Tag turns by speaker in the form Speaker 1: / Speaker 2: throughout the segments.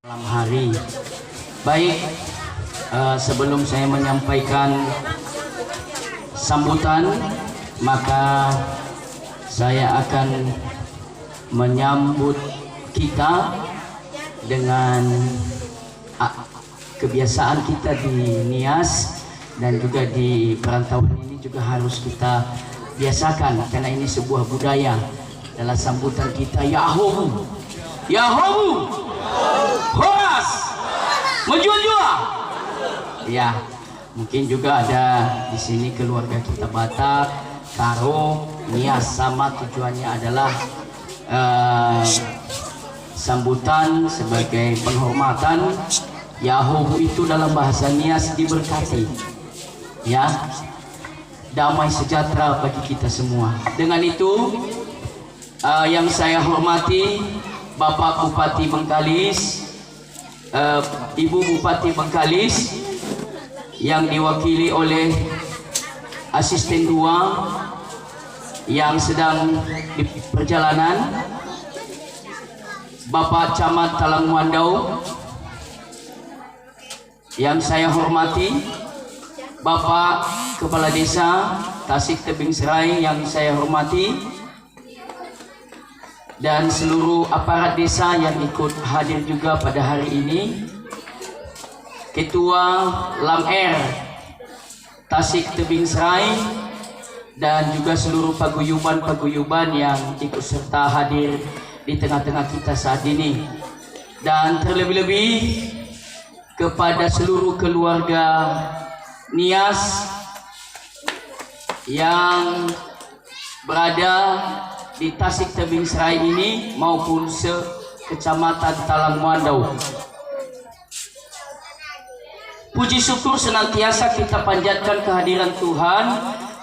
Speaker 1: Malam hari. Baik, sebelum saya menyampaikan sambutan, maka saya akan menyambut kita dengan kebiasaan kita di Nias dan juga di perantauan ini juga harus kita biasakan, karena ini sebuah budaya. Dalam sambutan kita, Yahoo, Yahoo, Horas, menjual-jual. Ya, mungkin juga ada di sini keluarga kita Batak, Karo, Nias, sama tujuannya adalah sambutan sebagai penghormatan. Yahoo itu dalam bahasa Nias diberkati, ya, damai sejahtera bagi kita semua. Dengan itu, yang saya hormati Bapak Bupati Bengkalis, Ibu Bupati Bengkalis yang diwakili oleh Asisten 2 yang sedang di perjalanan, Bapak Camat Talang Muandau yang saya hormati, Bapak Kepala Desa Tasik Tebing Serai yang saya hormati, dan seluruh aparat desa yang ikut hadir juga pada hari ini, Ketua Lam-R Tasik Tebing Serai, dan juga seluruh paguyuban-paguyuban yang ikut serta hadir di tengah-tengah kita saat ini, dan terlebih-lebih kepada seluruh keluarga Nias yang berada di Tasik Tebing Serai ini maupun Kecamatan Talang Muandau. Puji syukur senantiasa kita panjatkan kehadiran Tuhan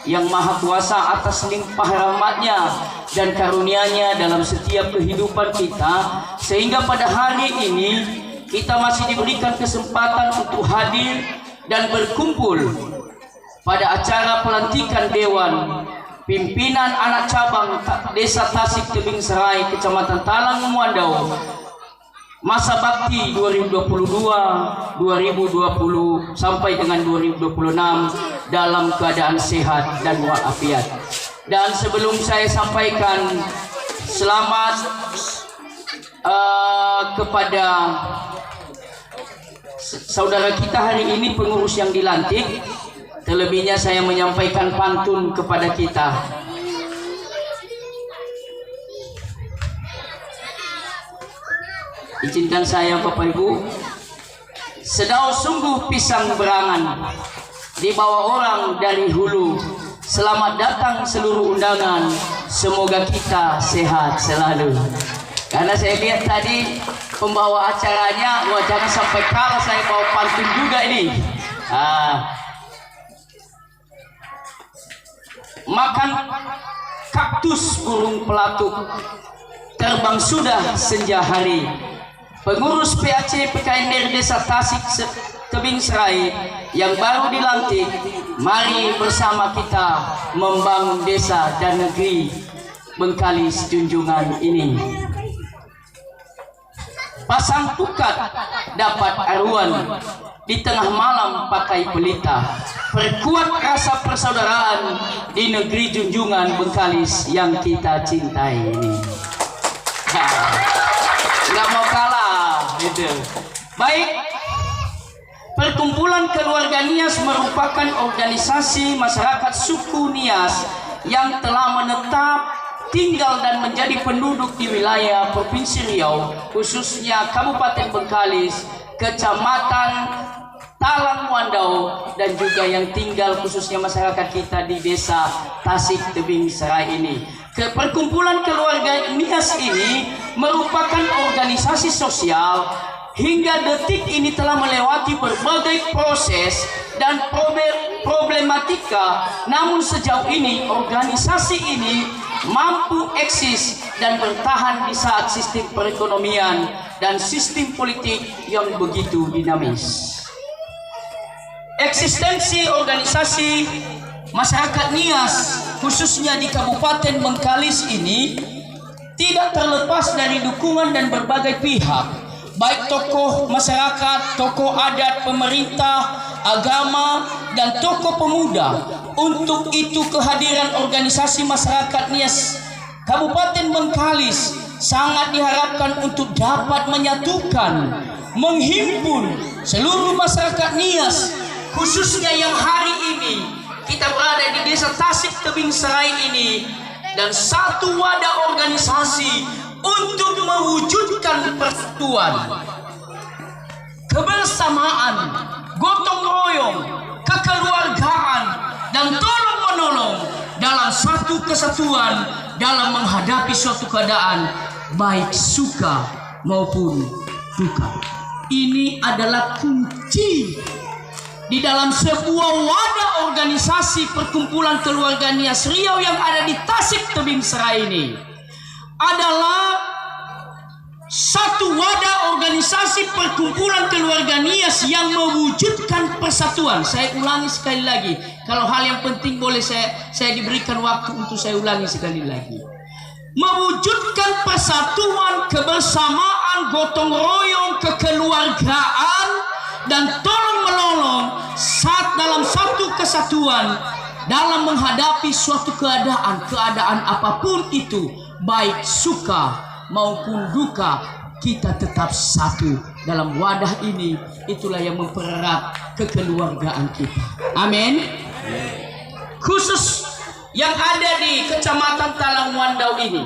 Speaker 1: yang Maha Kuasa atas limpah rahmat-Nya dan karunia-Nya dalam setiap kehidupan kita, sehingga pada hari ini kita masih diberikan kesempatan untuk hadir dan berkumpul pada acara pelantikan Dewan Pimpinan Anak Cabang Desa Tasik Tebing Serai, Kecamatan Talang Muandau, masa bakti 2022-2020 sampai dengan 2026 dalam keadaan sehat dan walafiat. Dan sebelum saya sampaikan selamat kepada saudara kita hari ini, pengurus yang dilantik, terlebihnya saya menyampaikan pantun kepada kita. Izinkan saya Bapak Ibu, sedau sungguh pisang berangan dibawa orang dari hulu. Selamat datang seluruh undangan, semoga kita sehat selalu. Karena saya lihat tadi pembawa acaranya, wah jangan sampai kalah saya bawa pantun juga ini. Makan kaktus burung pelatuk, terbang sudah senja hari. Pengurus PAC PKNR Desa Tasik Tebing Serai yang baru dilantik, mari bersama kita membangun desa dan negeri Bengkalis junjungan ini. Pasang pukat dapat aruan, di tengah malam pakai pelita, perkuat rasa persaudaraan di negeri junjungan Bengkalis yang kita cintai ini. Nggak mau kalah gitu. Baik, perkumpulan keluarga Nias merupakan organisasi masyarakat suku Nias yang telah menetap tinggal dan menjadi penduduk di wilayah Provinsi Riau, khususnya Kabupaten Bengkalis, Kecamatan Talang Muandau, dan juga yang tinggal khususnya masyarakat kita di Desa Tasik Tebing Serai ini. Perkumpulan keluarga Nias ini merupakan organisasi sosial hingga detik ini telah melewati berbagai proses dan problematika, namun sejauh ini organisasi ini mampu eksis dan bertahan di saat sistem perekonomian dan sistem politik yang begitu dinamis. Eksistensi organisasi masyarakat Nias khususnya di Kabupaten Bengkalis ini tidak terlepas dari dukungan dan berbagai pihak, baik tokoh masyarakat, tokoh adat, pemerintah, agama, dan tokoh pemuda. Untuk itu kehadiran organisasi masyarakat Nias Kabupaten Bengkalis sangat diharapkan untuk dapat menyatukan, menghimpun seluruh masyarakat Nias, khususnya yang hari ini kita berada di Desa Tasik Tebing Serai ini, dan satu wadah organisasi untuk mewujudkan persatuan, kebersamaan, gotong royong, kekeluargaan, dan tolong menolong dalam satu kesatuan dalam menghadapi suatu keadaan baik suka maupun duka. Ini adalah kunci di dalam sebuah wadah organisasi perkumpulan keluarga Nias Riau yang ada di Tasik Tebing Serai ini. Adalah satu wadah organisasi perkumpulan keluarga Nias yang mewujudkan persatuan. Saya ulangi sekali lagi. Kalau hal yang penting boleh saya diberikan waktu untuk saya ulangi sekali lagi. Mewujudkan persatuan, kebersamaan, gotong royong, kekeluargaan, dan tolong menolong saat dalam satu kesatuan dalam menghadapi suatu keadaan apapun itu, baik suka maupun duka, kita tetap satu dalam wadah ini. Itulah yang mempererat kekeluargaan kita. Amin. Khusus yang ada di Kecamatan Talangwandau ini,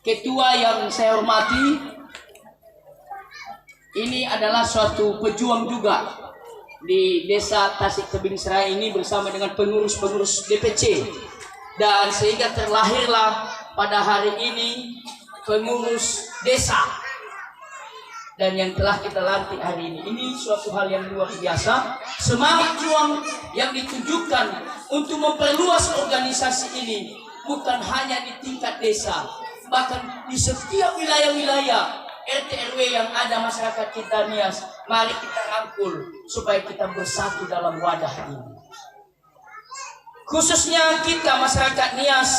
Speaker 1: ketua yang saya hormati, ini adalah suatu pejuang juga di Desa Tasik Tebing Serai ini bersama dengan pengurus-pengurus DPC, dan sehingga terlahirlah pada hari ini pengurus desa, dan yang telah kita lantik hari ini. Ini suatu hal yang luar biasa. Semangat juang yang ditujukan untuk memperluas organisasi ini bukan hanya di tingkat desa, bahkan di setiap wilayah-wilayah RT RW yang ada masyarakat kita Nias. Mari kita rangkul supaya kita bersatu dalam wadah ini. Khususnya kita masyarakat Nias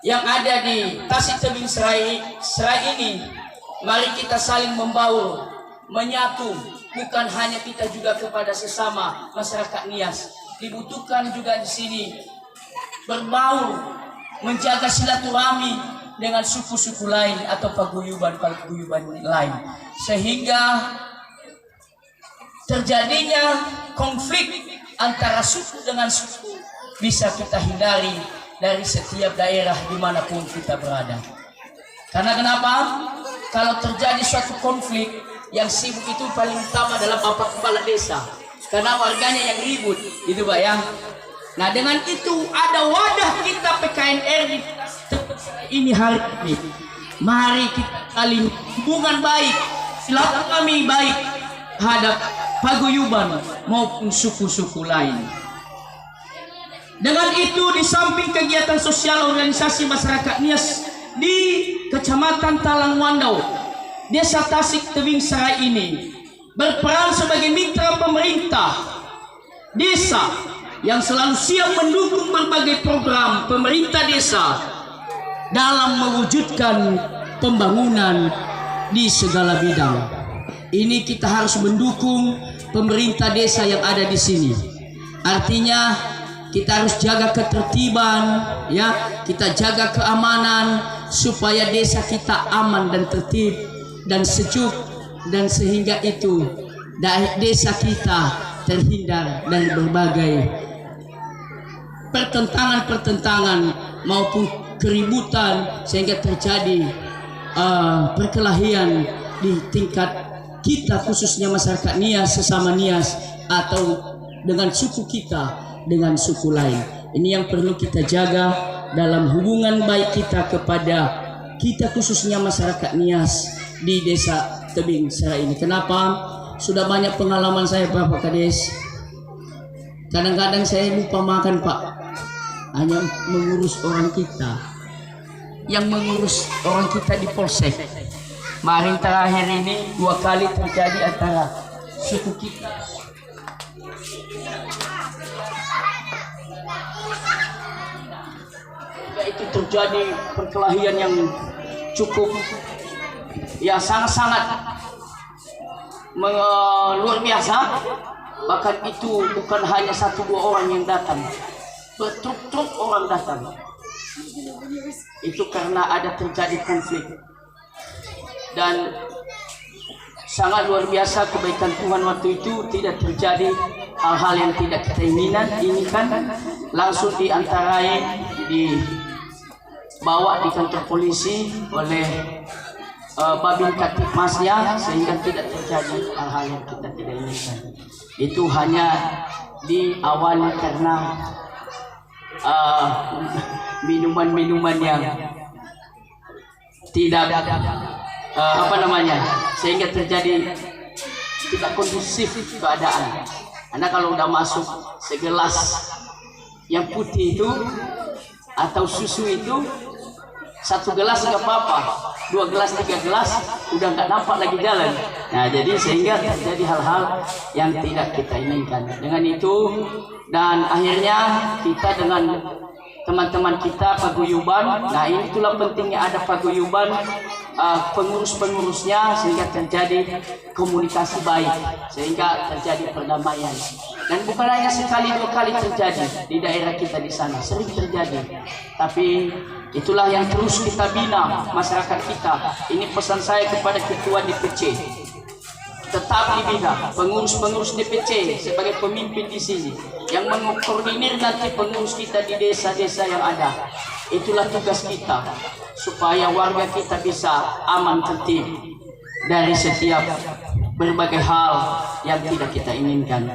Speaker 1: yang ada di Tasik Tebing Serai ini, mari kita saling membaur, menyatu. Bukan hanya kita, juga kepada sesama masyarakat Nias. Dibutuhkan juga di sini berbaur, menjaga silaturahmi dengan suku-suku lain atau paguyuban lain, sehingga terjadinya konflik antara suku dengan suku bisa kita hindari dari setiap daerah dimanapun kita berada. Karena kenapa? Kalau terjadi suatu konflik, yang sibuk itu paling utama adalah bapak kepala desa, karena warganya yang ribut, gitu Pak ya. Nah, dengan itu ada wadah kita PKNR ini hari ini. Mari kita saling hubungan baik, silaturahmi baik hadap paguyuban maupun suku-suku lain. Dengan itu, di samping kegiatan sosial organisasi masyarakat Nias di Kecamatan Talangwandau, Desa Tasik Tebing Serai ini berperan sebagai mitra pemerintah desa yang selalu siap mendukung berbagai program pemerintah desa dalam mewujudkan pembangunan di segala bidang. Ini kita harus mendukung pemerintah desa yang ada di sini. Artinya kita harus jaga ketertiban, ya, kita jaga keamanan supaya desa kita aman dan tertib dan sejuk, dan sehingga itu desa kita terhindar dari berbagai pertentangan maupun keributan, sehingga terjadi perkelahian di tingkat kita, khususnya masyarakat Nias sesama Nias, atau dengan suku kita dengan suku lain. Ini yang perlu kita jaga dalam hubungan baik kita kepada kita, khususnya masyarakat Nias di Desa Tebing Serai ini. Kenapa? Sudah banyak pengalaman saya Pak Kades. Kadang-kadang saya lupa makan Pak, hanya mengurus orang kita, yang mengurus orang kita di polsek. Kemarin terakhir ini 2 kali terjadi antara suku kita. Itu terjadi perkelahian yang cukup ya sangat-sangat luar biasa. Bahkan itu bukan hanya 1-2 orang yang datang, bertruk-truk orang datang. Itu karena ada terjadi konflik. Dan sangat luar biasa kebaikan Tuhan waktu itu, tidak terjadi hal-hal yang tidak kita inginkan. Langsung diantarai, dibawa di kantor polisi oleh Babin Kaptipmasnya, sehingga tidak terjadi hal-hal yang kita tidak inginkan. Itu hanya diawali karena minuman-minuman yang tidak sehingga terjadi tidak kondusif keadaan. Karena kalau udah masuk segelas yang putih itu atau susu itu, 1 gelas nggak apa-apa, 2 gelas, 3 gelas udah nggak nampak lagi jalan. Nah, jadi sehingga terjadi hal-hal yang tidak kita inginkan. Dengan itu, dan akhirnya kita dengan teman-teman kita paguyuban, nah itulah pentingnya ada paguyuban, pengurus-pengurusnya, sehingga terjadi komunikasi baik, sehingga terjadi perdamaian. Dan bukan hanya sekali 2 kali terjadi di daerah kita di sana, sering terjadi. Tapi itulah yang terus kita bina masyarakat kita. Ini pesan saya kepada ketua DPC, tetap dibina pengurus-pengurus DPC sebagai pemimpin di sini, yang mengkoordinir nanti pengurus kita di desa-desa yang ada. Itulah tugas kita, supaya warga kita bisa aman tertib dari setiap berbagai hal yang tidak kita inginkan.